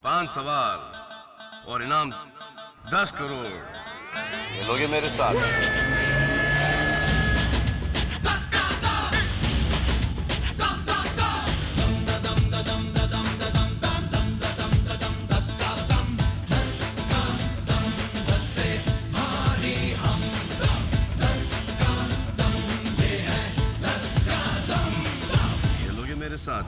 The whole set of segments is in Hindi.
5 सवाल और इनाम 10 करोड़। ये लोगे मेरे साथ। मेरे साथ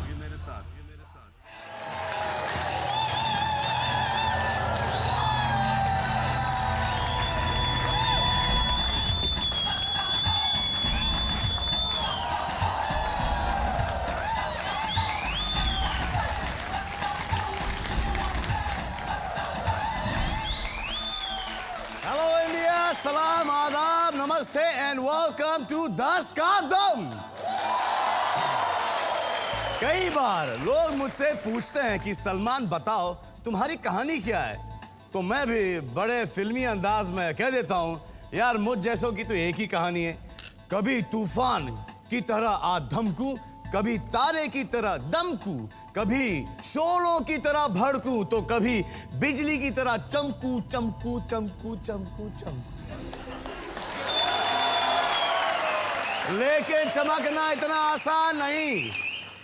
हेलो इंडिया, सलाम, आदाब, नमस्ते एंड वेलकम टू 10 का दम। कई बार लोग मुझसे पूछते हैं कि सलमान बताओ तुम्हारी कहानी क्या है, तो मैं भी बड़े फिल्मी अंदाज में कह देता हूँ यार मुझ जैसों की तो एक ही कहानी है। कभी तूफान की तरह आ धमकूं, कभी तारे की तरह दमकूं, कभी शोलों की तरह भड़कूं, तो कभी बिजली की तरह चमकूं चमकूं चमकूं चमकूं चमकूं। लेकिन चमकना इतना आसान नहीं,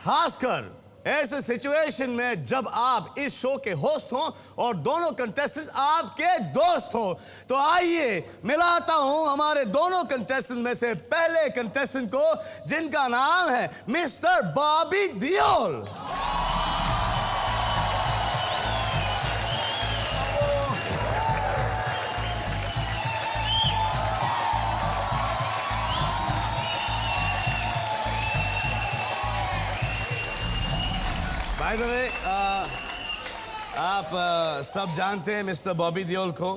खासकर ऐसे सिचुएशन में जब आप इस शो के होस्ट हो और दोनों कंटेस्टेंट्स आपके दोस्त हो। तो आइए मिलाता हूं हमारे दोनों कंटेस्टेंट में से पहले कंटेस्टेंट को, जिनका नाम है mister Bobby Deol. By the way, आप सब जानते हैं मिस्टर बॉबी देओल को,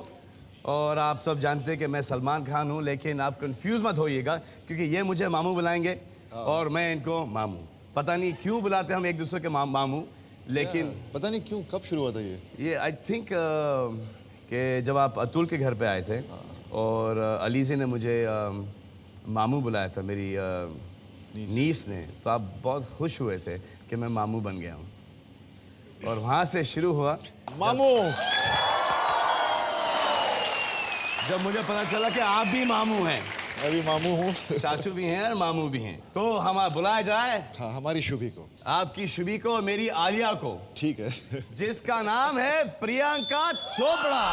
और आप सब जानते हैं कि मैं सलमान खान हूं, लेकिन आप कंफ्यूज मत होइएगा क्योंकि ये मुझे मामू बुलाएंगे और मैं इनको मामू। पता नहीं क्यों बुलाते हम एक दूसरे के मामू, लेकिन पता नहीं क्यों, कब शुरू हुआ था ये आई थिंक कि जब आप अतुल के घर पे आए थे और अलीज़े ने मुझे मामू बुलाया था, मेरी नीस ने, तो आप बहुत खुश हुए थे कि मैं मामू बन गया हूँ, और वहां से शुरू हुआ मामू। जब मुझे पता चला कि आप भी मामू हैं। मैं भी मामू हूँ। चाचू भी हैं और मामू भी हैं, तो हमारा बुलाया जाए। हाँ, हमारी शुभी को, आपकी शुभी को, मेरी आलिया को, ठीक है। जिसका नाम है प्रियंका चोपड़ा।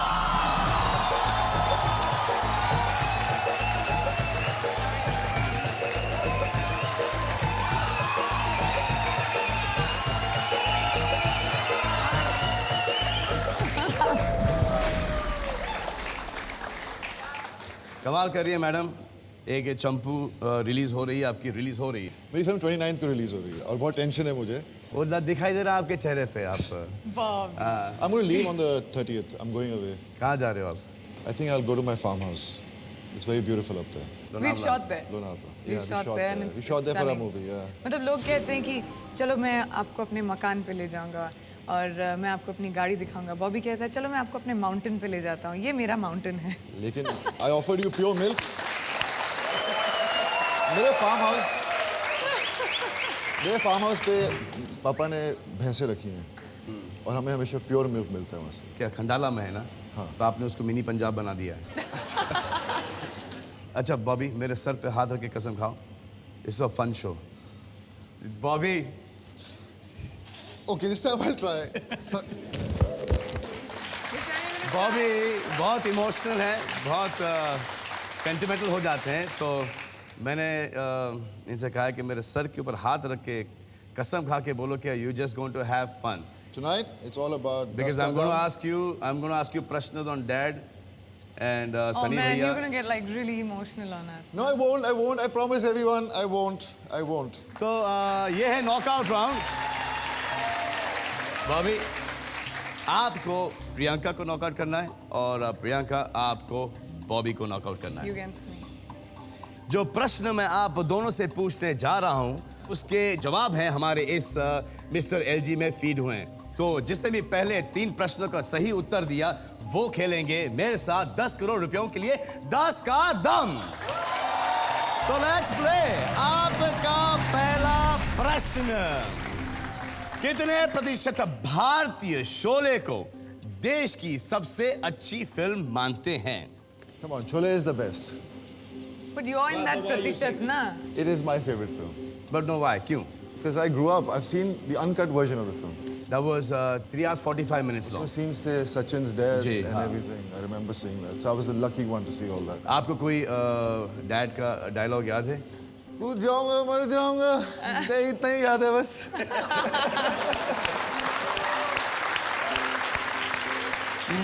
कमाल कर रही है मैडम। एक चंपू रिलीज हो रही है, आपकी रिलीज हो रही है। मेरी फिल्म 29 को रिलीज हो रही है और बहुत टेंशन है मुझे। वो दिखाई दे रहा है आपके चेहरे पे। आप I'm going to leave on the 30th. I'm going away. कहाँ जा रहे हो आप? I think I'll go to my farmhouse. It's very beautiful up there. We've shot there. Lonavala. We've Yeah, shot there and we shot there for a stunning. movie. Yeah. मतलब लोग कहते हैं कि चलो मैं आपको अपने मकान पे ले जाऊंगा और मैं आपको अपनी गाड़ी दिखाऊंगा। बॉबी कहता है चलो मैं आपको अपने माउंटेन पे ले जाता हूँ, ये मेरा माउंटेन है। लेकिन I offered you pure milk. मेरे फार्म हाउस पे पापा ने भैंसें रखी हैं और हमें हमेशा प्योर मिल्क मिलता है वहाँ से। क्या खंडाला में है ना? हाँ। तो आपने उसको मिनी पंजाब बना दिया है। अच्छा बॉबी, मेरे सर पे हाथ रख के कसम खाओ, it's a fun show. Bobby, Okay, this time I'll try. Bobby बहुत इमोशनल है, बहुत सेंटिमेंटल हो जाते हैं, तो मैंने इनसे कहा कि मेरे सर के ऊपर हाथ रख के कसम खा के बोलो कि you just going to have fun. Tonight it's all about. Because I'm going to ask you questions on Dad and Oh Sunny man, भैया। you're gonna get like really emotional on us. No, I won't. I promise everyone, I won't. तो ये है नॉकआउट राउंड। बॉबी, आपको प्रियंका को नॉकआउट करना है और प्रियंका आपको बॉबी को नॉकआउट करना You है। against me. जो प्रश्न मैं आप दोनों से पूछने जा रहा हूं उसके जवाब हैं हमारे इस मिस्टर एलजी में फीड हुए हैं। तो जिसने भी पहले 3 प्रश्नों का सही उत्तर दिया वो खेलेंगे मेरे साथ 10 करोड़ रुपयों के लिए 10 का दम। तो लेट्स प्ले। आपका पहला प्रश्न, कितने प्रतिशत भारतीय शोले को देश की सबसे अच्छी फिल्म मानते हैं? Come on, Chole is the best. But you're in that प्रतिशत ना. It is my favorite film. But no, why? क्यों? Because I grew up, I've seen the uncut version of the film. That was 3 hours 45 minutes long. The scenes there, Sachin's death ji, and हाँ. everything. I remember seeing that. So I was the lucky one to see all that. आपको कोई डैड का डायलॉग याद है? कूद जाऊंगा, मर जाऊंगा. नहीं, इतना ही याद है बस.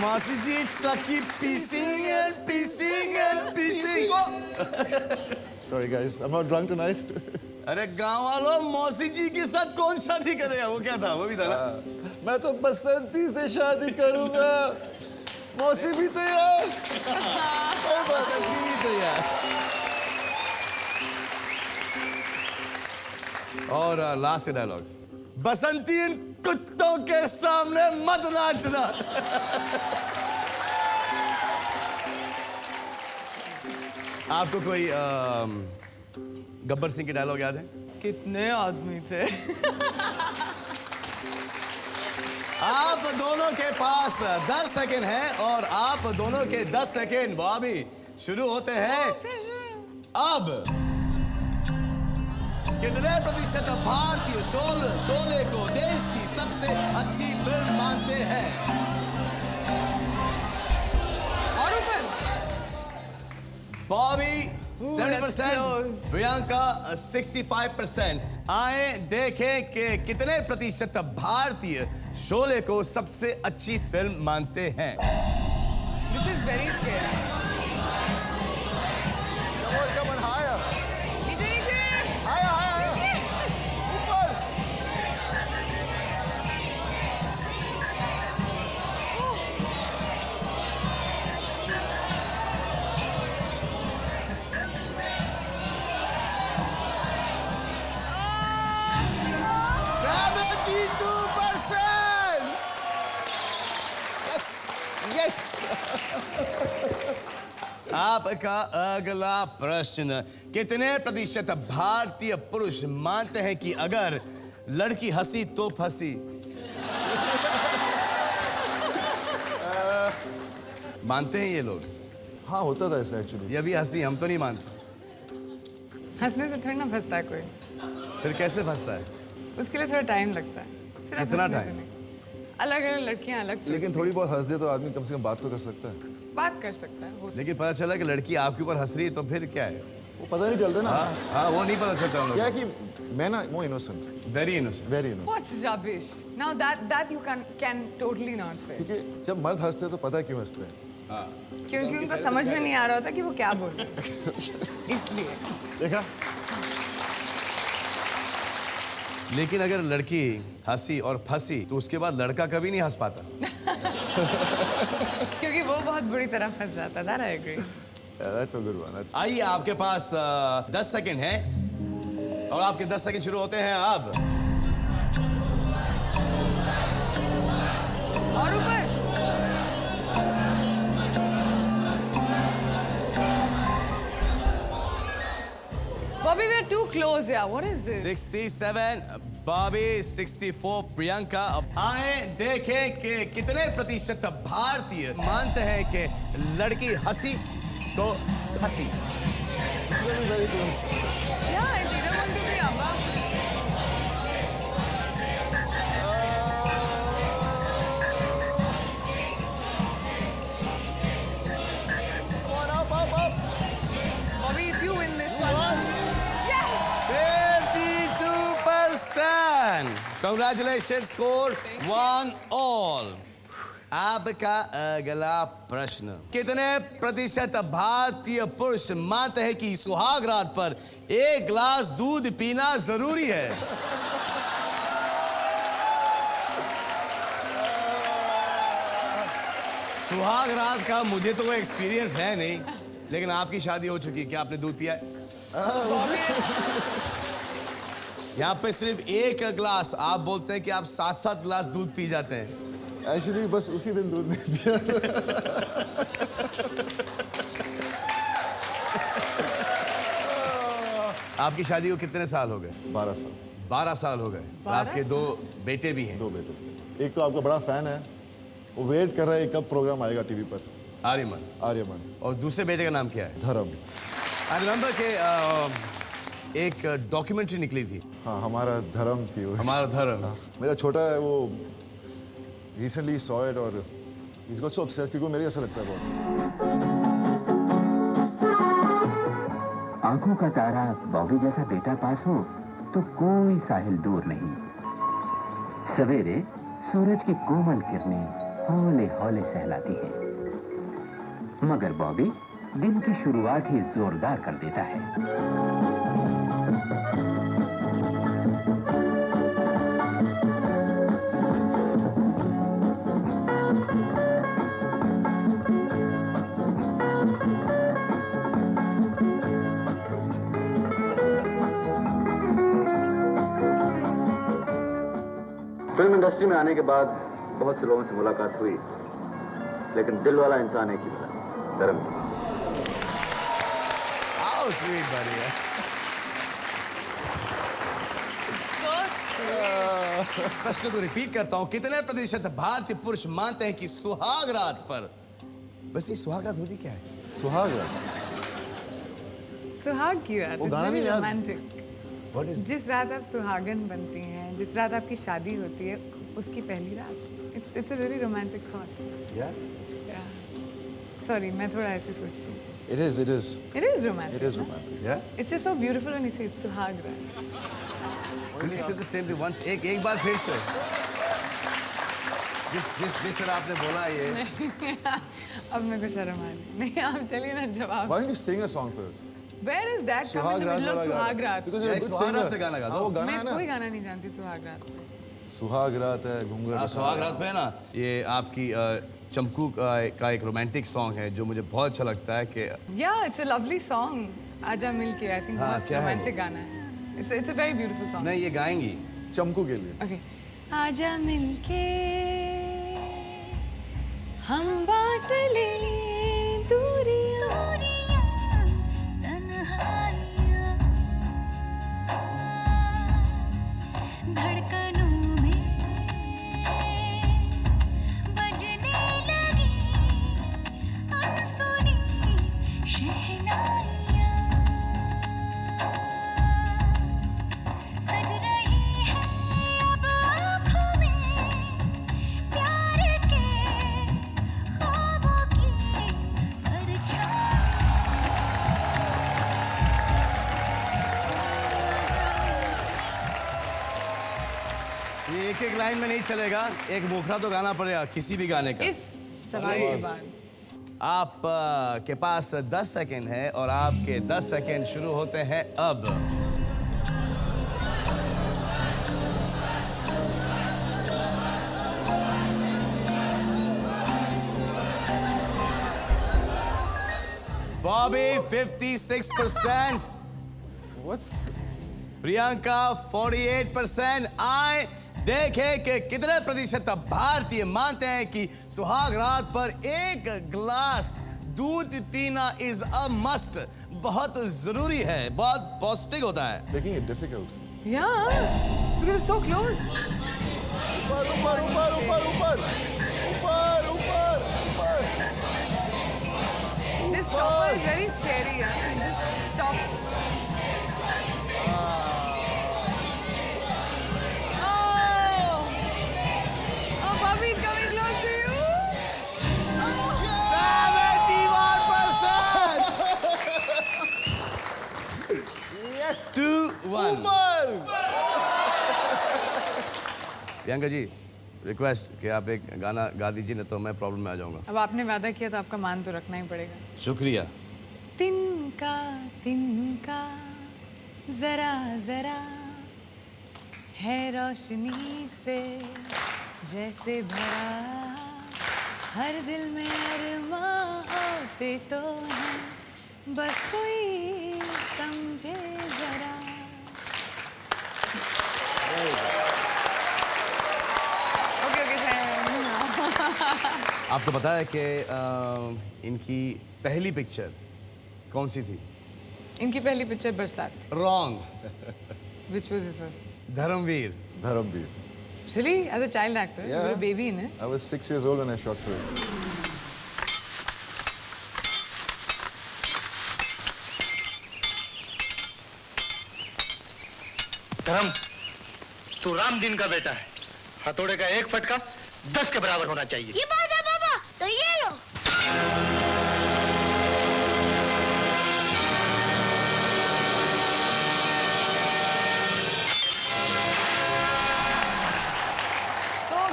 मासी जी चक्की पीसिंग. Sorry guys, I'm not drunk tonight. अरे गांव वालों, मौसी जी के साथ कौन शादी करेगा? वो क्या था? वो भी था ना? मैं तो बसंती से शादी करूंगा. मौसी भी तैयार. बसंती भी तैयार. और लास्ट डायलॉग, बसंती इन कुत्तों के सामने मत नाचना. आपको कोई गब्बर सिंह की डायलॉग याद है? कितने आदमी थे? आप दोनों के पास 10 सेकेंड है और आप दोनों के 10 सेकेंड बॉबी शुरू होते हैं अब. कितने प्रतिशत भारतीय शोले को देश की सबसे अच्छी फिल्म मानते हैं? और ऊपर. Bobby Ooh, 70%, that's close. Priyanka 65%. आए देखें कि कितने प्रतिशत भारतीय शोले को सबसे अच्छी फिल्म मानते हैं. This is very scary. Come on, higher. नीचे. Higher. ऊपर. Yes. आपका अगला प्रश्न, कितने प्रतिशत भारतीय पुरुष मानते हैं कि अगर लड़की हंसी तो फंसी? मानते हैं ये लोग? हाँ, होता था ऐसा एक्चुअली. ये भी हंसी, हम तो नहीं मानते. हंसने से थोड़ी ना फंसता है कोई. फिर कैसे फंसता है? उसके लिए थोड़ा टाइम लगता है. सिर्फ कितना हंसने से टाइम? नहीं. अलग-अलग लड़कियां अलग से. लेकिन थोड़ी बहुत हंस दे तो आदमी कम से कम बात तो कर सकता है. बात कर सकता है. हो सकता लेकिन पता चला कि लड़की आपके ऊपर हंस रही है तो फिर क्या है? वो पता नहीं चलता ना. हाँ, वो नहीं पता चलता हम क्या है लोग. कि मैं ना more innocent. Very innocent. Very innocent. What rubbish. Now that you can totally not say. क्योंकि जब मर्द हंसते हैं तो पता है क्यों हंसते हैं. क्योंकि उनको समझ में नहीं आ रहा होता कि वो क्या बोल रहे हैं. इसलिए. देखा? लेकिन अगर लड़की हंसी और फंसी तो उसके बाद लड़का कभी नहीं हंस पाता. क्योंकि वो बहुत बुरी तरह फंस जाता है. That I agree. Yeah, that's a good one. That's... आइए, आपके पास 10 सेकंड है और आपके 10 सेकंड शुरू होते हैं अब. और ऊपर. Bobby, we're too close, yeah. What is this? 67 Bobby, 64 Priyanka. अब आए देखें कि कितने प्रतिशत भारतीय मानते हैं कि लड़की हंसी तो फंसी. It's gonna be very close. Yeah, it's either one to be Abba. Come on, up. Bobby, if you win this one. Yes! 52%. Congratulations, score 1-all. आपका अगला प्रश्न, कितने प्रतिशत भारतीय पुरुष मानते हैं कि सुहाग रात पर 1 गिलास दूध पीना जरूरी है? सुहाग रात का मुझे तो कोई एक्सपीरियंस है नहीं, लेकिन आपकी शादी हो चुकी है, क्या आपने दूध पिया है? यहाँ पे सिर्फ 1 गिलास, आप बोलते हैं कि आप 7-7 गिलास दूध पी जाते हैं. Actually, बस उसी दिन दूध नहीं पिया. आपकी शादी को कितने साल हो गए? 12 साल. 12 साल हो गए। 12 आपके 2 बेटे भी हैं। 2 बेटे, एक तो आपका बड़ा फैन है, वो वेट कर रहा है कब प्रोग्राम आएगा टीवी पर, आर्यमन। आर्यमन। और दूसरे बेटे का नाम क्या है? धर्म। आई रिमेंबर के एक डॉक्यूमेंट्री निकली थी, हाँ, हमारा धर्म थी वो। हमारा धर्म। मेरा छोटा है वो, रिसेंटली सॉ इट और he's got so obsessed, क्योंकि वो मेरे जैसा लगता है बहुत। आंखों का तारा बॉबी जैसा बेटा पास हो तो कोई साहिल दूर नहीं। सवेरे सूरज की कोमल किरणें हौले हौले सहलाती हैं, मगर बॉबी दिन की शुरुआत ही जोरदार कर देता है। फिल्म इंडस्ट्री में आने के बाद बहुत से लोगों से मुलाकात हुई, लेकिन दिल वाला इंसान एक ही मिला, धर्म। How sweet, buddy. प्रश्न को रिपीट करता हूँ, कितने प्रतिशत भारतीय पुरुष मानते हैं कि सुहाग रात पर, वैसे सुहाग रात होती क्या है? सुहाग रात, सुहाग की रात, वो गाना नहीं याद? रोमांटिक। What is जिस रात आप सुहागन बनती हैं, जिस रात आपकी शादी होती है, उसकी पहली रात। It's a very romantic thought. yeah? Sorry, मैं थोड़ा ऐसे सोचती हूँ। it is, It is it romantic. is romantic. Yeah? It's just so beautiful when you say it's सुहाग रात। Will you say the same thing once? एक बार फिर से। जिस तरह आपने बोला ये। अब मेरे को शर्म आ रही। नहीं, आप चलिए ना जवाब। Why don't you sing a song for us? Where is that come in सुहाग the रात middle of वाला सुहाग गाना। रात? Because you're a एक good सुहाग रात singer. पे गाना गाता हाँ, वो हूँ। गाना है मैं ना, कोई गाना नहीं जानती सुहाग रात पे। सुहाग रात है, घूंघट हाँ, सुहाग रात पे है ना, ये आपकी चमकू का एक रोमांटिक सॉन्ग है जो मुझे बहुत अच्छा लगता है कि Yeah, it's a lovely song. आजा मिलके, I think हाँ, बहुत क्या है वो? रोमांटिक गाना है। It's a very beautiful song. नहीं ये गाएंगी। चमकू के लिए। Okay. आजा मिलके हम बांट लें दूरियां, तन्हाइयां, धड़कनों में बजने लगी अनसुनी शहनाइयां, सज रही है अब आँखों में प्यार के ख्वाबों की परछाई। ये एक लाइन में नहीं चलेगा, एक मुखड़ा तो गाना पड़ेगा किसी भी गाने का। इस सवाल के बाद आप के पास 10 सेकंड है और आपके 10 सेकंड शुरू होते हैं अब। बॉबी 56%, What's प्रियंका 48%। आए देखें कि कितने प्रतिशत भारतीय मानते हैं कि सुहाग रात पर एक गिलास दूध पीना इज अ मस्ट, बहुत जरूरी है, बहुत पौष्टिक होता है। making it difficult? Yeah, because it's so close. ऊपर ऊपर ऊपर ऊपर ऊपर ऊपर ऊपर ऊपर। This topper is very scary. Yeah, it just tops. Oh, Bobby is coming close to you. Oh. 71%। Yes. 2-1। ऊपर। प्रियंका जी, रिक्वेस्ट कि आप एक गाना गा दीजिए, ना तो मैं प्रॉब्लम में आ जाऊंगा। अब आपने वादा किया तो आपका मान तो रखना ही पड़ेगा। शुक्रिया। तिनका तिनका जरा जरा है रोशनी से जैसे भरा, हर दिल में अरमां होते तो हैं, बस कोई समझे जरा। ओके ओके आपको पता है कि इनकी पहली पिक्चर कौन सी थी? इनकी पहली picture Barsaat, wrong. which was his first? Dharamveer. Dharamveer. Really? As a child actor? You were a baby in it? I was 6 years old when I shot for it. धर्म, तू राम दिन का बेटा है। हथौड़े का एक फटका 10 के बराबर होना चाहिए। ये बात है पापा, तो ये लो।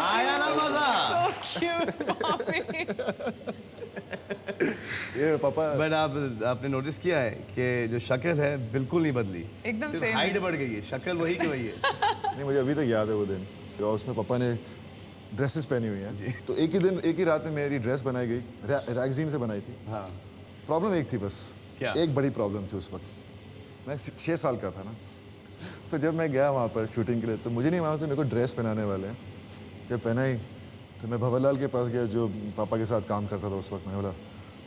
आया ना मजा? So cute, Bobby. ये पापा बट आपने नोटिस किया है कि जो शक्ल है बिल्कुल नहीं बदली, एकदम सिर्फ same हाइट है। बढ़ गई है, शक्ल वही की वही है। नहीं, मुझे अभी तक याद है वो दिन और उसमें पापा ने ड्रेसेस पहनी हुई हैं। तो एक ही दिन एक ही रात में मेरी ड्रेस बनाई गई, रैगजीन से बनाई थी। हाँ। प्रॉब्लम एक थी बस, क्या? एक बड़ी प्रॉब्लम थी उस वक्त। मैं 6 साल का था ना, तो जब मैं गया वहाँ पर शूटिंग के लिए तो मुझे नहीं मालूम था मेरे को ड्रेस पहनाने वाले हैं। जब पहना ही तो मैं भंवरलाल के पास गया जो पापा के साथ काम करता था उस वक्त। मैं बोला,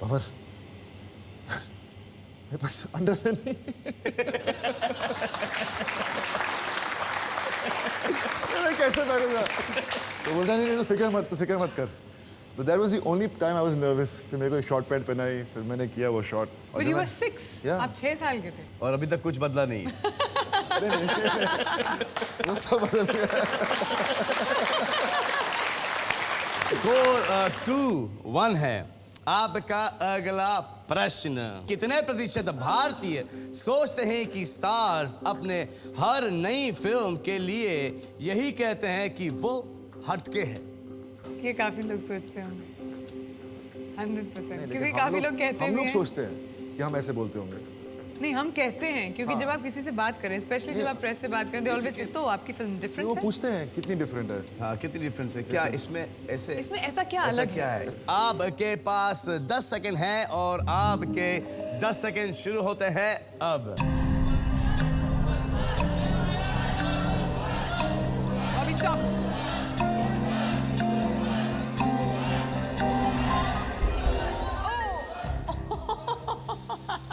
भंवर यार मेरे पास अंडरवेयर नहीं। मैं कैसे पहनूंगा? तो बोलता नहीं तो फिक्र मत कर। But that was the only time I was nervous. फिर मेरे को एक शॉर्ट पैंट पहनाई, फिर मैंने किया वो shot. But you were 6. Yeah. आप 6 साल के थे। और अभी तक कुछ बदला नहीं। वो सब बदल गया। स्कोर 2-1 है। आपका अगला प्रश्न, कितने प्रतिशत भारतीय सोचते हैं कि स्टार्स अपने हर नई फिल्म के लिए यही कहते हैं कि वो हटके है? ये काफी लोग सोचते होंगे 100%, लेकिन क्योंकि काफी लोग कहते हम भी लोग हैं। सोचते हैं कि हम ऐसे बोलते होंगे। नहीं, हम कहते हैं क्योंकि जब आप किसी से बात करें, स्पेशली जब आप प्रेस से बात करें, दे ऑलवेज से तो आपकी फिल्म वो डिफरेंट है। पूछते हैं कितनी डिफरेंट है। हाँ, कितनी डिफरेंस है? क्या इसमें ऐसे इसमें ऐसा क्या ऐसा अलग क्या है? है? आपके पास 10 सेकंड है और आपके 10 सेकंड शुरू होते हैं अब। अभी स्टॉप।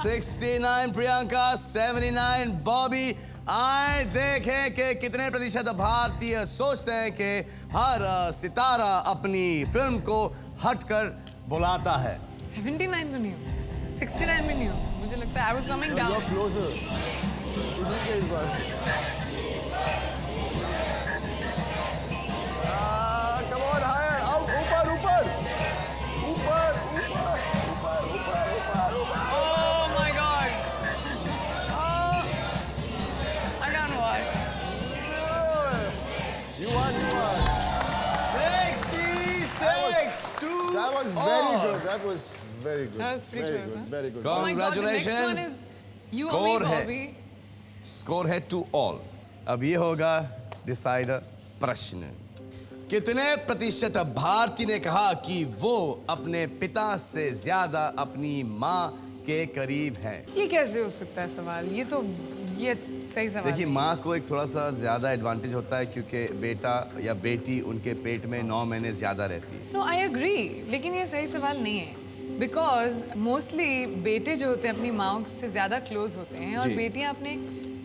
69 प्रियंका, 79 बॉबी। आए देखें कि कितने प्रतिशत भारतीय सोचते हैं कि हर सितारा अपनी फिल्म को हटकर बुलाता है। 79 तो नहीं हो, 69 भी नहीं हो। मुझे लगता है I was coming You are down. closer. इसी के इस बार। Come on higher. Out, ऊपर, ऊपर, ऊपर, ऊपर, ऊपर, ऊपर, ऊपर, ऊपर। Oh my god. I can't watch. You won. 66 That was very good. That was very good. That was pretty very close, good. huh? Very good. Oh my god, the next Congratulations. one is you or Score me, है। Bobby. स्कोर है 2-all। अब ये होगा डिसाइडर प्रश्न। कितने प्रतिशत भारतीय ने कहा कि वो अपने पिता से ज्यादा अपनी माँ के करीब हैं? ये कैसे हो सकता है सवाल? ये सही सवाल देखिए, नहीं। माँ को एक थोड़ा सा ज्यादा एडवांटेज होता है क्योंकि बेटा या बेटी उनके पेट में 9 महीने ज्यादा रहती है। नो आई एग्री, लेकिन ये सही सवाल नहीं है। बिकॉज मोस्टली बेटे जो होते हैं अपनी माँ से ज्यादा क्लोज होते हैं और जी। बेटियां अपने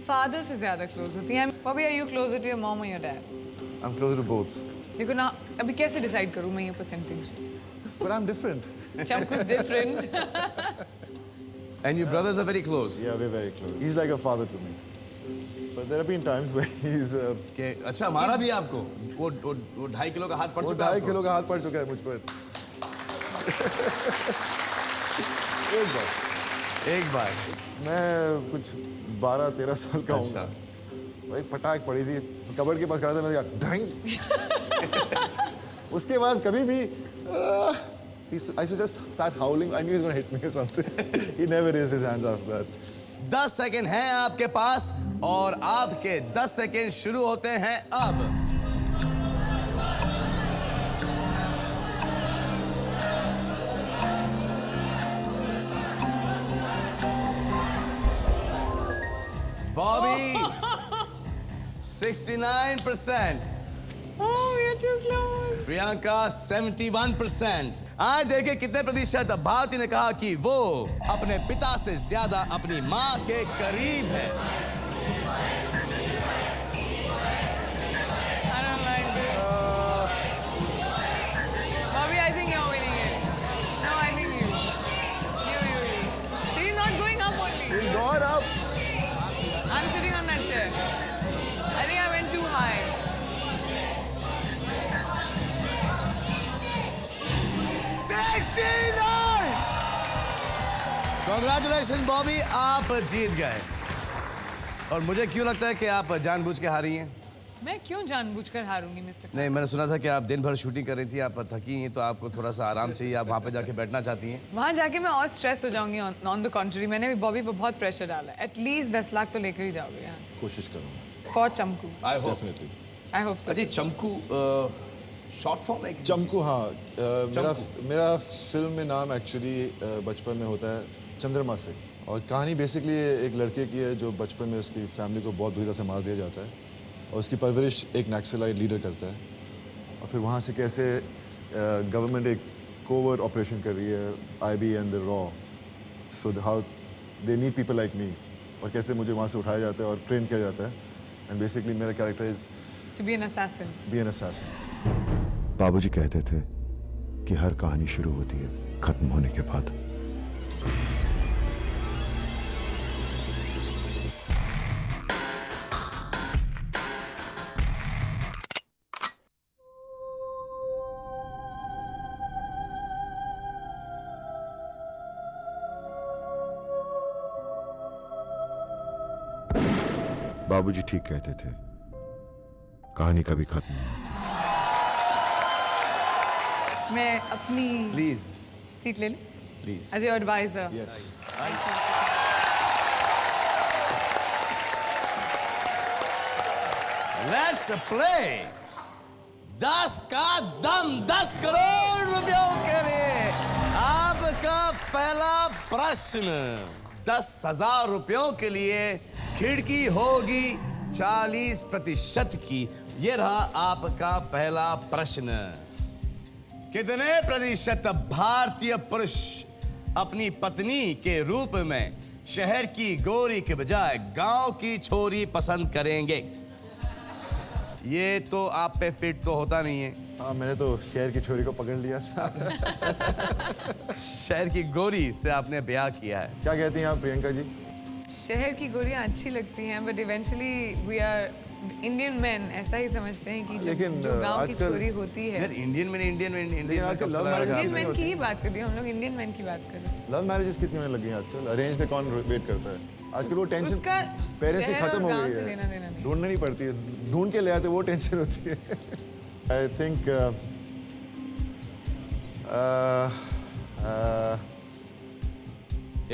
फादर से ज्यादा क्लोज होती हैं। Bobby, are you closer to your mom or your dad? I'm closer to both. देखो ना, अभी कैसे डिसाइड करूँ मैं ये percentage? But I'm different. Chunk is different. And your brothers are very close. Yeah, we're very close. He's like a father to me. But there have been times where he's कि अच्छा मारा भी आपको? वो 2.5 किलो का हाथ पड़ वो चुका है 2.5 आपको? किलो का हाथ पड़ चुका है मुझ पर। एक बार। मैं कुछ 12-13 साल का अच्छा। हूँ। भाई पटाख पड़ी थी, कबर्ड के पास खड़ा था, मैंने कहा ढंग। उसके बाद कभी भी I used to just start howling. I knew he was going to hit me or something. He never raised his hands after that. 10 second हैं आपके पास और आपके 10 सेकंड शुरू होते हैं अब। Bobby 69%, Oh, you're too close. Priyanka 71%। आज देखिए कितने प्रतिशत भारती ने कहा कि वो अपने पिता से ज्यादा अपनी माँ के करीब है। Congratulations बॉबी, आप जीत गए। और मुझे क्यों लगता है कि आप जानबूझ के हारी हैं? मैं क्यों जानबूझकर हारूंगी मिस्टर? नहीं, मैंने सुना था कि आप दिन भर शूटिंग कर रही थी, आप थकी हैं, तो आपको थोड़ा सा आराम चाहिए, आप वहाँ पे जाके बैठना चाहती हैं। वहाँ जाके मैं और स्ट्रेस हो जाऊंगी। ऑन द कॉन्ट्री, मैंने भी बॉबी पे बहुत प्रेशर डाला है। एटलीस्ट 10 लाख तो लेकर ही जाओगे यहाँ से। कोशिश करूँगा। For Chamku. I hope. Definitely. I hope so. अजी चमकू शॉर्ट फॉर्म है? चमकू, हाँ। मेरा फिल्म में नाम एक्चुअली बचपन में होता है चंद्रमा से, और कहानी बेसिकली एक लड़के की है जो बचपन में उसकी फैमिली को बहुत बुरी तरह से मार दिया जाता है, और उसकी परवरिश एक नक्सलाइट लीडर करता है, और फिर वहाँ से कैसे गवर्नमेंट एक कोवर्ट ऑपरेशन कर रही है, IB and the raw, so how they need people like me, और कैसे मुझे वहाँ से उठाया जाता है और ट्रेन किया जाता है, एंड बेसिकली मेरा character is to be an assassin. Be an assassin. बाबूजी कहते थे कि हर कहानी शुरू होती है खत्म होने के बाद। बाबूजी ठीक कहते थे, कहानी कभी खत्म नहीं। मैं अपनी प्लीज सीट ले लूं? Please. As your advisor. Yes. Let's play 10 का दम 10 करोड़ रुपयों के लिए आपका पहला प्रश्न। 10,000 रुपयों के लिए खिड़की होगी 40% की। ये रहा आपका पहला प्रश्न। कितने प्रतिशत भारतीय पुरुष अपनी पत्नी के रूप में शहर की गोरी के बजाय गांव की छोरी पसंद करेंगे? ये तो आप पे फिट तो होता नहीं है। हाँ, मैंने तो शहर की छोरी को पकड़ लिया था। शहर की गोरी से आपने ब्याह किया है। क्या कहती हैं आप प्रियंका जी? शहर की गोरियां अच्छी लगती हैं, but eventually we are Indian man ऐसा ही समझते हैं कि लेकिन जो गांव की आजकल- छोरी होती है। यार इंडियन में आजकल कब love से लगा marriage रखा इंडियन है? मैन की ही बात कर रही हूँ, हम लोग इंडियन मैन की बात कर रहे हैं। लव मैरिजेस कितनी होने लगी हैं आजकल? अरेंज में कौन वेट करता है आजकल? वो टेंशन उसका पहले से शहर खत्म और हो गांव गई से लेना देना है, नहीं। ढूंढने नहीं पड़ती है, ढूंढ के ले आते वो टेंशन होती है। आई थिंक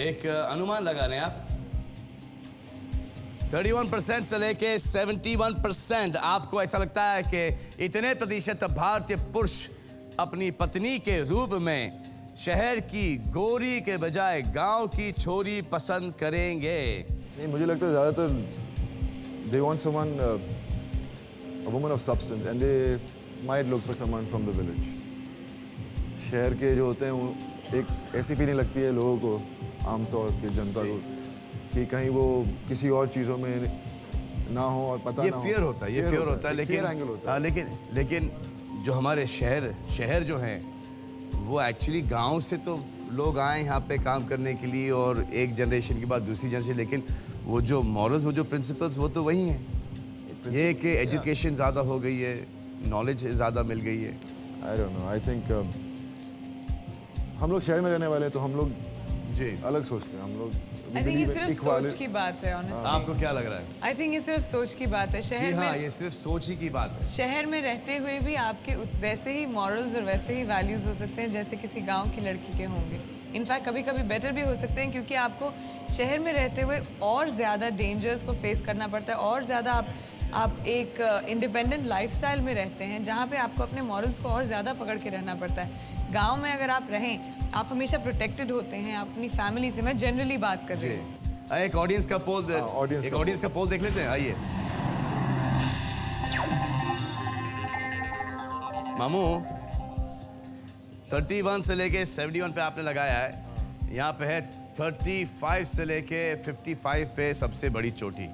एक अनुमान लगा रहे हैं आप। 31% से लेके 71% आपको ऐसा लगता है कि इतने प्रतिशत भारतीय पुरुष अपनी पत्नी के रूप में शहर की गोरी के बजाय गांव की छोरी पसंद करेंगे। नहीं, मुझे लगता है ज़्यादातर they want someone a woman of substance and they might look for someone from the village. शहर के जो होते हैं वो एक ऐसी फीलिंग लगती है लोगों को, आमतौर के जनता को, कि कहीं वो किसी और चीज़ों में ना हो और पता ये ना हो। फियर होता है, ये फियर होता है, fear angle होता है। लेकिन जो हमारे शहर जो हैं वो एक्चुअली गांव से तो लोग आए यहाँ पे काम करने के लिए, और एक जनरेशन के बाद दूसरी जनरेशन, लेकिन वो जो मॉरल्स, वो जो प्रिंसिपल्स, वो तो वही हैं। ये कि एजुकेशन ज़्यादा हो गई है, नॉलेज ज़्यादा मिल गई है। I don't know, I think हम लोग शहर में रहने वाले हैं तो हम लोग जी, अलग सोचते हैं। हम लोग आई थिंक ये सिर्फ सोच की बात है ऑनेस्टली। आपको क्या लग रहा है? आई थिंक ये सिर्फ सोच की बात है। जी शहर हाँ, में ये सिर्फ सोच ही की बात है। शहर में रहते हुए भी आपके वैसे ही मॉरल्स और वैसे ही वैल्यूज हो सकते हैं जैसे किसी गांव की लड़की के होंगे। इनफैक्ट कभी कभी बेटर भी हो सकते हैं, क्योंकि आपको शहर में रहते हुए और ज़्यादा डेंजर्स को फेस करना पड़ता है, और ज़्यादा आप एक इंडिपेंडेंट लाइफस्टाइल में रहते हैं जहाँ पे आपको अपने मॉरल्स को और ज़्यादा पकड़ के रहना पड़ता है। गांव में अगर आप रहें, आप हमेशा प्रोटेक्टेड होते हैं अपनी फैमिली से। मैं जनरली बात कर रही हूँ। एक ऑडियंस का पोल audience का पोल देख लेते हैं। आइए मामू, 31 से लेके 71 पे आपने लगाया है, यहाँ पे है 35 से लेके 55 पे सबसे बड़ी चोटी।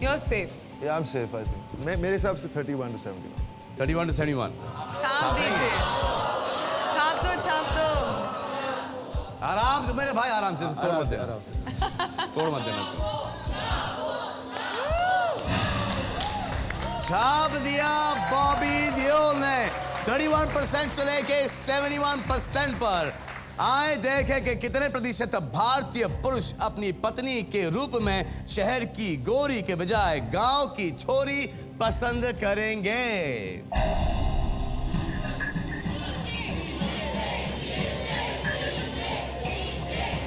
You're safe. Yeah, I'm safe, I think. मेरे हिसाब से 31 to 71. 31 to 71। छाप दीजिए, छाप दो। आराम से मेरे भाई, आराम से, तोड़ मत देना, आराम से। तोड़ मत देना इसको। छाप दिया बॉबी देओल ने 31% से लेके 71% पर। आए देखें कि कितने प्रतिशत भारतीय पुरुष अपनी पत्नी के रूप में शहर की गोरी के बजाय गांव की छोरी पसंद करेंगे।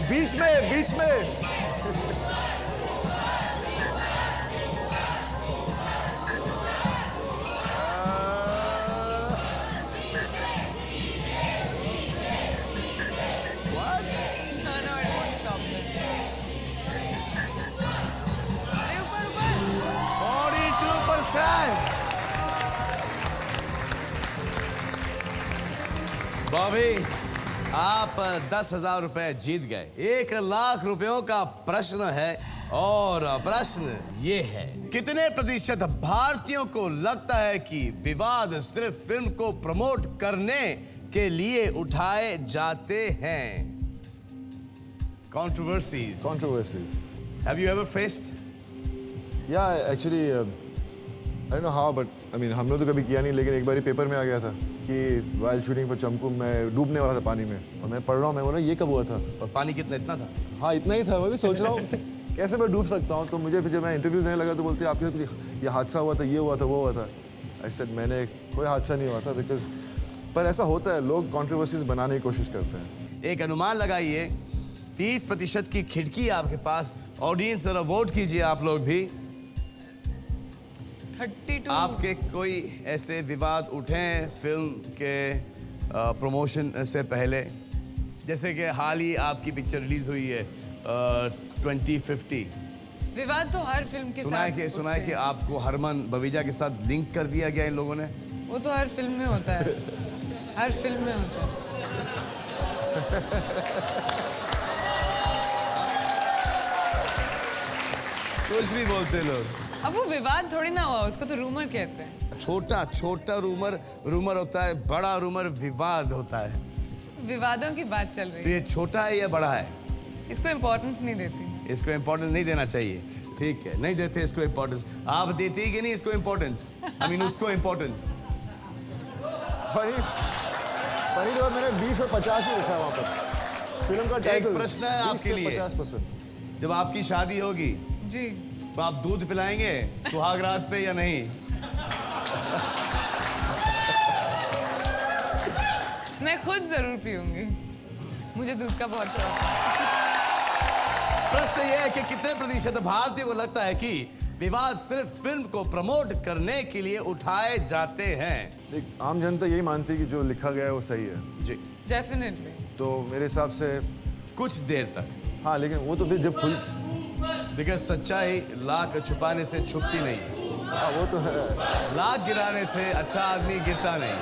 बीच में No, it won't stop there. अरे ऊपर 42%। बॉबी, आप 10,000 रुपए जीत गए। 1,00,000 रुपयों का प्रश्न है और प्रश्न ये है, कितने प्रतिशत भारतीयों को लगता है कि विवाद सिर्फ फिल्म को प्रमोट करने के लिए उठाए जाते हैं? Controversies. Have you ever faced? Yeah, actually, I don't know how, but I mean, हमने तो कभी किया नहीं, लेकिन एक बार पेपर में आ गया था कि while shooting for चमकू मैं डूबने वाला था पानी में, और मैं पढ़ रहा हूँ, मैं बोला ये कब हुआ था? और पानी कितना इतना था? हाँ, इतना ही था। मैं भी सोच रहा हूँ कि कैसे मैं डूब सकता हूँ। तो मुझे फिर जब मैं इंटरव्यू देने लगा तो बोलते आपके साथ ये हादसा हुआ था, ये हुआ था, वो हुआ था। I said मैंने कोई हादसा नहीं हुआ था, बिकॉज पर ऐसा होता है, लोग कॉन्ट्रोवर्सीज बनाने की कोशिश करते हैं। एक अनुमान लगाइए, 30% की खिड़की आपके पास। ऑडियंस जरा वोट कीजिए आप लोग भी। 32। आपके कोई ऐसे विवाद उठे फिल्म के प्रमोशन से पहले? जैसे कि हाल ही आपकी पिक्चर रिलीज हुई है 2050। विवाद तो हर फिल्म के सुना है कि आपको हरमन बवीजा के साथ लिंक कर दिया गया इन लोगों ने। वो तो हर फिल्म में होता है। हर फिल्म में होता है। कुछ भी बोलते लोग। अब वो विवाद थोड़ी ना हुआ, उसको तो रूमर कहते हैं। छोटा रूमर होता है, बड़ा रूमर विवाद होता है। विवादों की बात चल रही तो है। ये छोटा है या बड़ा है? इसको इम्पोर्टेंस नहीं देती। इसको इम्पोर्टेंस नहीं देना चाहिए। ठीक है, नहीं देते इसको इम्पोर्टेंस। आप देती है कि नहीं इसको इम्पोर्टेंस? आई मीन उसको इम्पोर्टेंस। फनी तो मैंने 20 और 50 ही लिखा है वहाँ पर। फिल्म का टाइटल। एक प्रश्न है आपके लिए। 50%। जब आपकी शादी होगी जी, तो आप दूध पिलाएंगे सुहाग रात पे या नहीं? मैं खुद जरूर पीऊंगी। मुझे दूध का बहुत शौक है। प्रश्न ये है कि कितने प्रतिशत भारतीयों को लगता है कि विवाद सिर्फ फिल्म को प्रमोट करने के लिए उठाए जाते हैं? आम जनता यही मानती है कि जो लिखा गया है वो सही है। जी, डेफिनेटली। तो मेरे हिसाब से कुछ देर तक। हाँ, लेकिन वो तो फिर जब खुल बिकॉज सच्चाई लाख छुपाने से छुपती नहीं। हाँ, वो तो है। लाख गिराने से अच्छा आदमी गिरता नहीं।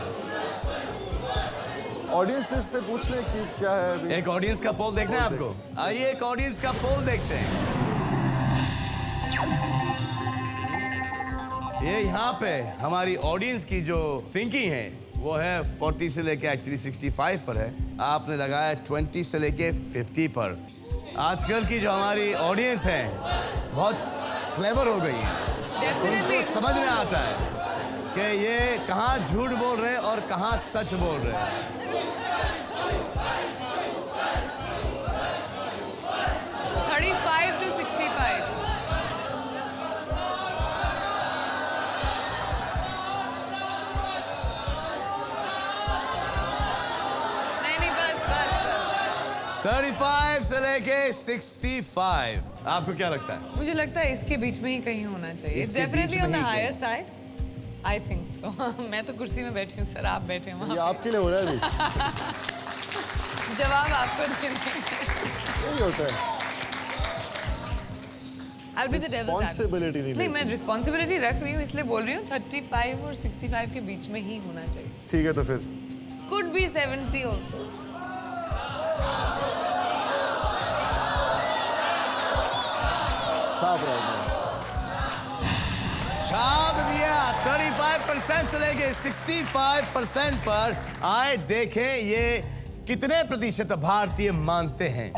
ऑडियंस से पूछ ले कि क्या है अभी। एक ऑडियंस का पोल देखना है आपको? आइए एक ऑडियंस का पोल देखते हैं। ये यहाँ पे हमारी ऑडियंस की जो थिंकिंग है वो है 40 से लेके एक्चुअली 65 पर है। आपने लगाया 20 से लेके 50 पर। आजकल की जो हमारी ऑडियंस है बहुत क्लेवर हो गई है। उनको समझ में आता है कि ये कहाँ झूठ बोल रहे हैं और कहाँ सच बोल रहे हैं। नहीं, बस 35 से लेके 65। आपको क्या लगता है? मुझे लगता है इसके बीच में ही कहीं होना चाहिए। इसके डेफिनेटली बीच ऑन द में ही higher side, I think so. मैं तो कुर्सी में बैठी हूँ सर, आप बैठे हैं ये वहाँ आपके लिए हो रहा है अभी। पे। जवाब आपको देंगे। यही होता है। I'll be the devil's advocate। Responsibility नहीं नहीं, लेते। मैं रिस्पॉन्सिबिलिटी रख रही हूँ, इसलिए बोल रही हूँ 35 और 65 के बीच में ही होना चाहिए। ठीक है, तो फिर Could be 70 also। छाप रहा हूँ। छाप दिया 35% से लेके 65% पर। आए देखें ये कितने प्रतिशत भारतीय मानते हैं।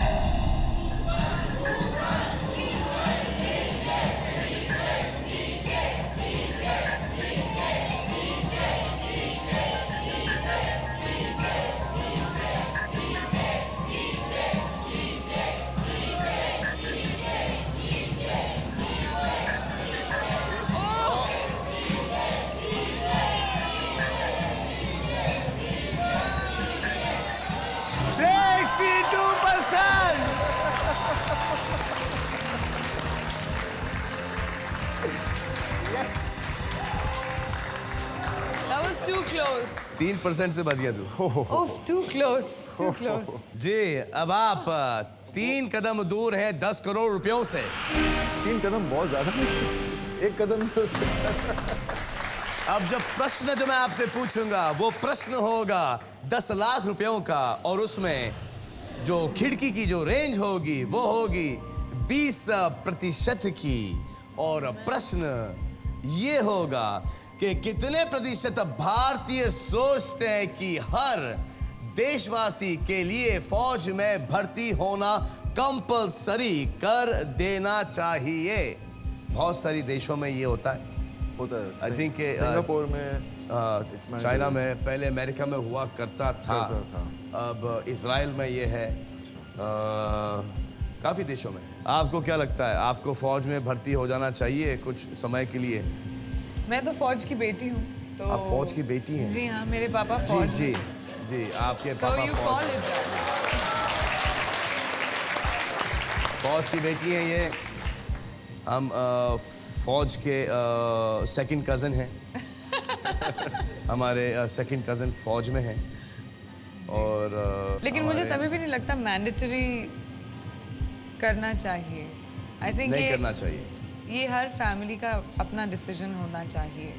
62%। Yes, That was too close. 3% से बच गया तू। Oof, too close. Too close. जी, अब आप 3 कदम दूर हैं 10 करोड़ रुपयों से। 3 कदम बहुत ज्यादा नहीं, 1 कदम नहीं हो सकता। अब जब प्रश्न जो मैं आपसे पूछूंगा वो प्रश्न होगा 10 लाख रुपयों का, और उसमें जो खिड़की की जो रेंज होगी वो होगी 20% की। और प्रश्न ये होगा कि कितने प्रतिशत भारतीय सोचते हैं कि हर देशवासी के लिए फौज में भर्ती होना कंपलसरी कर देना चाहिए। बहुत सारी देशों में ये होता है। होता है। I think कि, सिंगापुर में, चाइना में, पहले अमेरिका में हुआ करता था। अब इजराइल में ये है, काफ़ी देशों में। आपको क्या लगता है, आपको फौज में भर्ती हो जाना चाहिए कुछ समय के लिए? मैं तो फौज की बेटी हूँ, तो आप फौज की बेटी हैं? जी हाँ, मेरे पापा फौज जी में। जी, आपके तो पापा you call it that. फौज की बेटी हैं ये। हम फौज के सेकंड कज़न हैं। हमारे सेकंड कज़न फौज में हैं। और लेकिन मुझे तभी भी नहीं लगता मैंडेटरी करना चाहिए। आई थिंक नहीं करना चाहिए। ये हर फैमिली का अपना डिसीजन होना चाहिए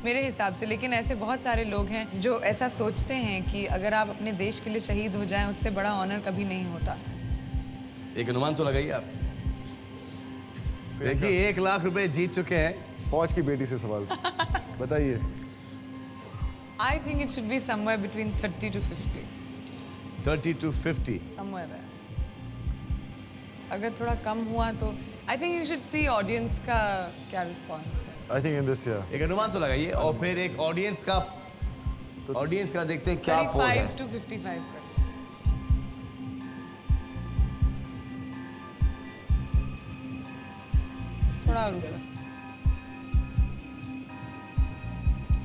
मेरे हिसाब से। लेकिन ऐसे बहुत सारे लोग हैं जो ऐसा सोचते हैं कि अगर आप अपने देश के लिए शहीद हो जाएं, उससे बड़ा ऑनर कभी नहीं होता। एक अनुमान तो लगाइए आप। देखिए 1 लाख रुपए जीत चुके हैं। फौज की बेटी से सवाल बताइए। I think it should be somewhere between 30 to 50। 30 to 50। Somewhere है। अगर थोड़ा कम हुआ तो I think you should see audience का क्या रिस्पॉन्स है। I think in this year एक अनुमान तो लगाइए, और फिर एक ऑडियंस का देखते हैं क्या पोल है। 35 to 55 पर। थोड़ा रुको।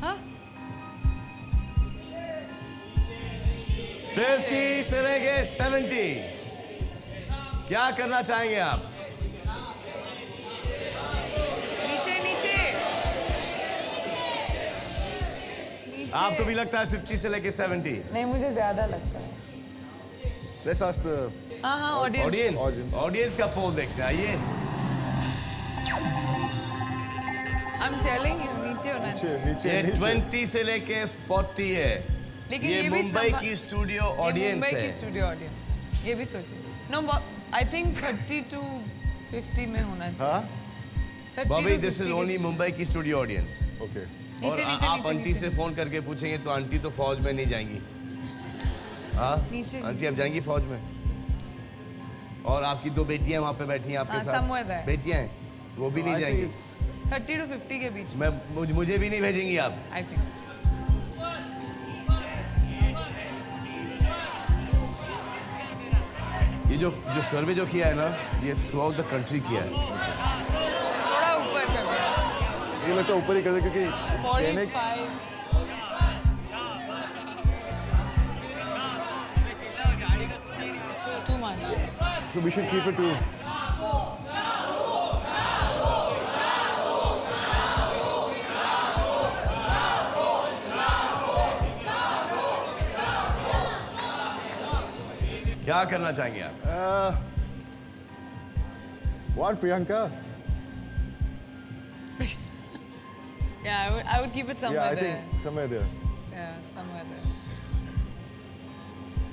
हाँ 50 से लेके 70, क्या करना चाहेंगे आप? नीचे नीचे आपको भी लगता है 50 से लेके 70? नहीं, मुझे ज्यादा लगता है। लेट्स आस्क द हाँ हाँ, ऑडियंस ऑडियंस का पोल देखते हैं। आइए, आई एम टेलिंग यू, नीचे होना चाहिए। ये नीचे 20 से लेके 40 है। लेकिन ये ये भी मुंबई संभा- की स्टूडियो ये ऑडियंस मुंबई है। की स्टूडियो ऑडियंस, ये भी सोचिए। नो, आई थिंक 30 to 50 में होना चाहिए। हाँ 30 Bobby, to this is 50 only Mumbai की स्टूडियो ऑडियंस। ओके और नीचे, नीचे, आप नीचे, आंटी नीचे। से फोन करके पूछेंगे तो आंटी तो फौज में नहीं जाएंगी। हाँ नीचे, आंटी आप जाएंगी फौज में? और आपकी 2 बेटियां वहाँ पे बैठी हैं आपके हाँ, साथ। somewhere there। बेटियां हैं, वो भी नहीं जाएंगी। 30 to 50 के बीच में मैं मुझे भी नहीं भेजेंगी आप। I think. ये जो सर्वे जो किया है ना, ये थ्रू आउट द कंट्री किया है। थोड़ा ऊपर कर दो। ये लगता है ऊपर ही कर दे क्योंकि कहने 45। Too much. so we should keep it to क्या करना चाहेंगे आप? what Priyanka? Yeah, I would keep it somewhere Yeah, I there. think somewhere there. Yeah, somewhere there.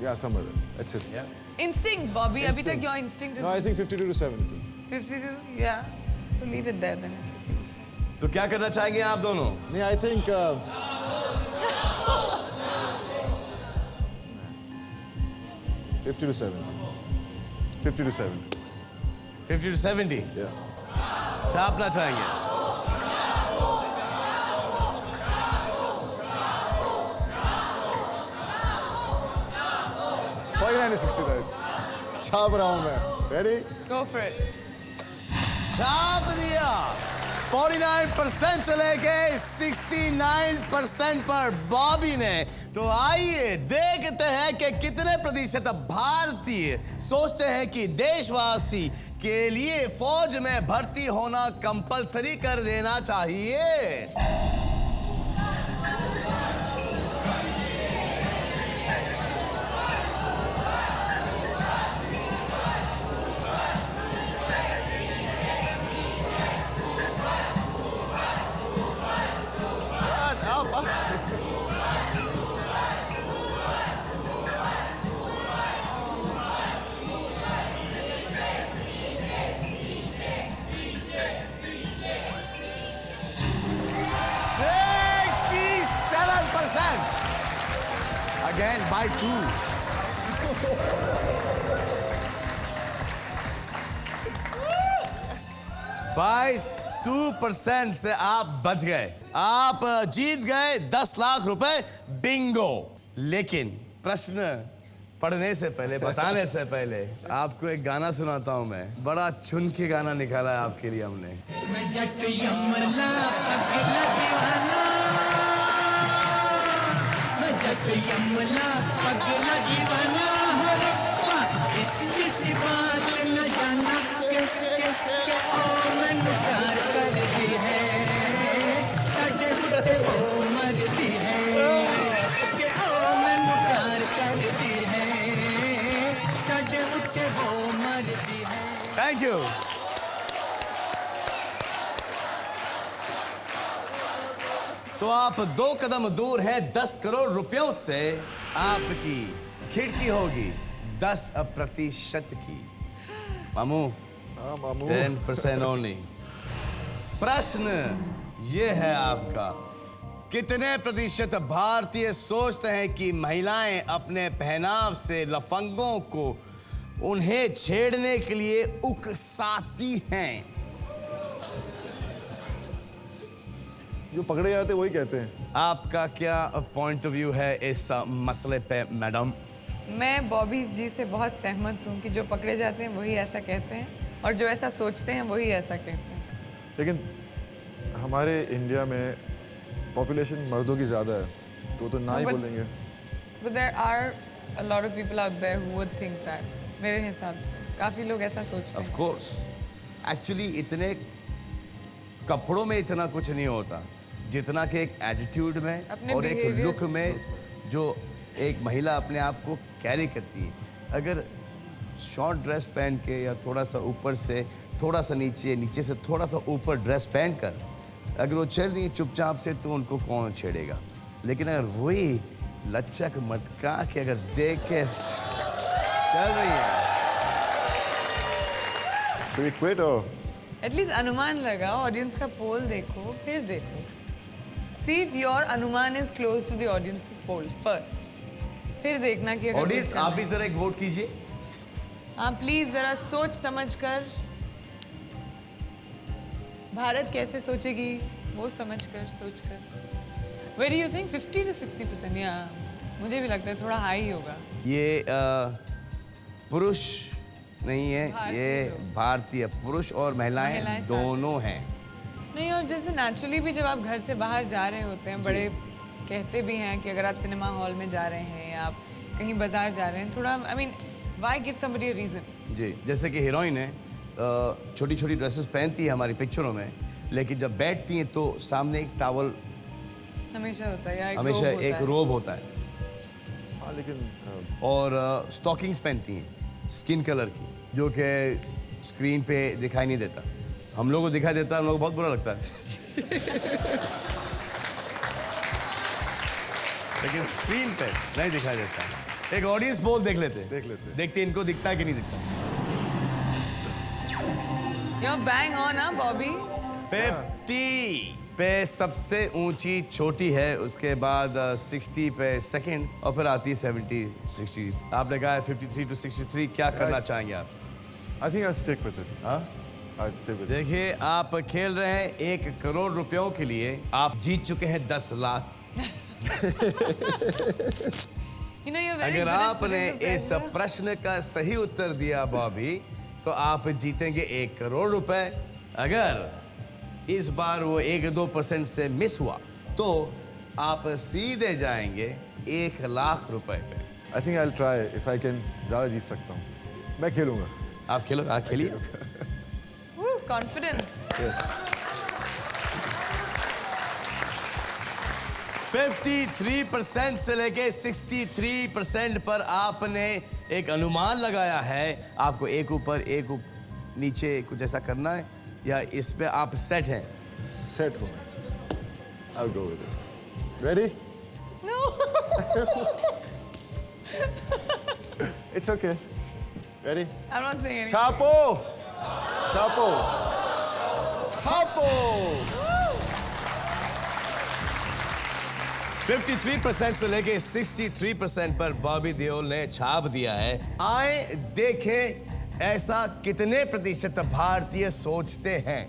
Yeah, somewhere there. That's it. Yeah. Instinct, Bobby. अभी Instinct. तक your instinct is No, I think 52 to 70. 52. Yeah. So leave it there then. तो क्या करना चाहेंगे आप दोनों? Yeah, I think 50 to 70. 50 to 70. 50 to 70 Yeah. छापना चाहेंगे? $49 to 69. छाप रहा हूँ मैं. Ready? Go for it. छाप दिया 49% से लेके 69% पर बॉबी ने। तो आइए देखते हैं कि कितने प्रतिशत भारतीय सोचते हैं कि देशवासी के लिए फौज में भर्ती होना कंपलसरी कर देना चाहिए। Again by 2. By 2% से आप बच गए। आप जीत गए 10 लाख रुपए बिंगो। लेकिन प्रश्न पढ़ने से पहले, बताने से पहले आपको एक गाना सुनाता हूं मैं। बड़ा चुन के गाना निकाला है आपके लिए हमने। यमला पगला दीवाना हो रब्बा इतनी सी बात न जाना के ओ मन प्यार करती है सजे उठे वो मरती है के ओ मन प्यार करती है सजे उठे वो मरती है। Thank you. तो आप 2 कदम दूर हैं 10 करोड़ रुपयों से। आपकी खिड़की होगी 10% की। मामू, हाँ मामू। 10% ओनली। प्रश्न ये है आपका, कितने प्रतिशत भारतीय सोचते हैं कि महिलाएं अपने पहनाव से लफंगों को उन्हें छेड़ने के लिए उकसाती हैं? जो पकड़े जाते वही कहते हैं। आपका क्या पॉइंट ऑफ व्यू है इस मसले पे मैडम? मैं बॉबी जी से बहुत सहमत हूँ कि जो पकड़े जाते हैं वही ऐसा कहते हैं और जो ऐसा सोचते हैं वही ऐसा कहते हैं। लेकिन हमारे इंडिया में पॉपुलेशन मर्दों की ज़्यादा है तो ना ही बोलेंगे। But there are a lot of people out there who would think that. मेरे हिसाब से काफ़ी लोग ऐसा सोचते हैं। Of course. Actually इतने कपड़ों में इतना कुछ नहीं होता जितना कि एक एटीट्यूड में और एक लुक में जो एक महिला अपने आप को कैरी करती है। अगर शॉर्ट ड्रेस पहन के या थोड़ा सा ऊपर से थोड़ा सा नीचे, नीचे से थोड़ा सा ऊपर ड्रेस पहन कर अगर वो चल रही है चुपचाप से तो उनको कौन छेड़ेगा। लेकिन अगर वही लचक मटका के अगर देख के चल रही है तो we quit or? एटलीस्ट अनुमान लगाओ, ऑडियंस का पोल देखो, फिर देखो। सी इफ योर अनुमान is close to the audience poll first, फिर देखना कि अगर ऑडियंस आप भी जरा एक वोट कीजिए। हाँ प्लीज जरा सोच समझ कर, भारत कैसे सोचेगी वो समझ कर, सोच कर। Where do you think 50 to 60%? या मुझे भी लगता है थोड़ा हाई होगा। ये पुरुष नहीं है, ये भारतीय पुरुष और महिलाएं दोनों हैं। नहीं, और जैसे नेचुरली भी जब आप घर से बाहर जा रहे होते हैं, बड़े कहते भी हैं कि अगर आप सिनेमा हॉल में जा रहे हैं या आप कहीं बाजार जा रहे हैं, थोड़ा I mean why give somebody a reason. जी, जैसे कि हीरोइन है, छोटी छोटी ड्रेसेस पहनती है हमारी पिक्चरों में, लेकिन जब बैठती हैं तो सामने एक टॉवल हमेशा होता है, हमेशा एक रोब होता है। हाँ लेकिन और स्टॉकिंग्स पहनती हैं स्किन कलर की, जो कि स्क्रीन पे दिखाई नहीं देता। हम लोगों को दिखाई देता है, हम लोगों को बहुत बुरा लगता है लेकिन स्क्रीन पे नहीं दिखाई देता। एक ऑडियंस पोल देख लेते, देखते इनको दिखता है कि नहीं दिखता। You're bang on, huh, Bobby? 50 पे सबसे ऊंची छोटी है, उसके बाद 60 पे सेकंड और फिर आती है 70, 60। आपने कहा है 53 to 63, क्या करना चाहेंगे आप? I think I'll stick with it. हाँ? I'll stick with it. देखिए आप खेल रहे हैं 1 करोड़ रुपयों के लिए, आप जीत चुके हैं 10 lakh. You know, you're very अगर good at आपने putting the इस pressure. प्रश्न का सही उत्तर दिया बॉबी, तो आप जीतेंगे 1 करोड़ रुपए। अगर इस बार वो 1-2% से मिस हुआ तो आप सीधे जाएंगे 1 लाख रुपए पे। I think I will try if I can ज़्यादा जीत सकता हूँ। मैं खेलूंगा। आप खेलो, आप खेलिए। कॉन्फिडेंस। यस। 53% से लेके 63% पर आपने एक अनुमान लगाया है। आपको एक ऊपर नीचे कुछ ऐसा करना है या इस पे आप सेट हैं? सेट हूँ। I'll go with it. Ready? No. It's okay. Ready? I'm not saying anything. Chapo! Chapo! Chapo! 53% से लेके 63% पर बॉबी देओल ने छाप दिया है। आए देखें ऐसा कितने प्रतिशत भारतीय सोचते हैं।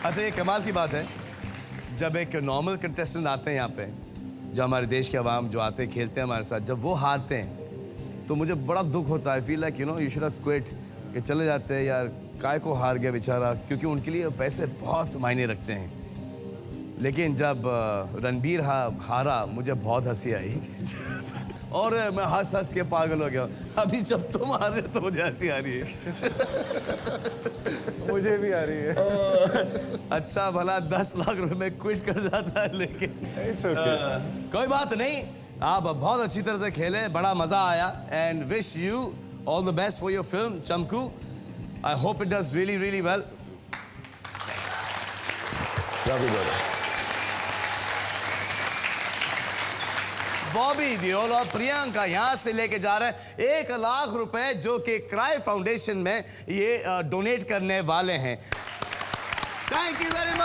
अच्छा, ये कमाल की बात है, जब एक नॉर्मल कंटेस्टेंट आते हैं यहाँ पे, जो हमारे देश के अवाम जो आते हैं खेलते हैं हमारे साथ, जब वो हारते हैं तो मुझे बड़ा दुख होता है। Feel like you should have quit, कि चले जाते हैं यार, काय को हार गया बेचारा, क्योंकि उनके लिए पैसे बहुत मायने रखते हैं। लेकिन जब रणबीर हारा मुझे बहुत हंसी आई और मैं हंस हंस के पागल हो गया। अभी जब तुम आ रहे हो तो मुझे हंसी आ रही है। मुझे भी आ रही है। अच्छा भला 10 लाख रुपए में क्विट कर जाता है, लेकिन It's okay. कोई बात नहीं, आप बहुत अच्छी तरह से खेले, बड़ा मजा आया। And wish you all the best for your film Chamku. I hope it does really really well. Bobby Deol और प्रियंका यहाँ से लेके जा रहे हैं 1 लाख रुपए, जो कि क्राई फाउंडेशन में ये डोनेट करने वाले हैं। Thank you very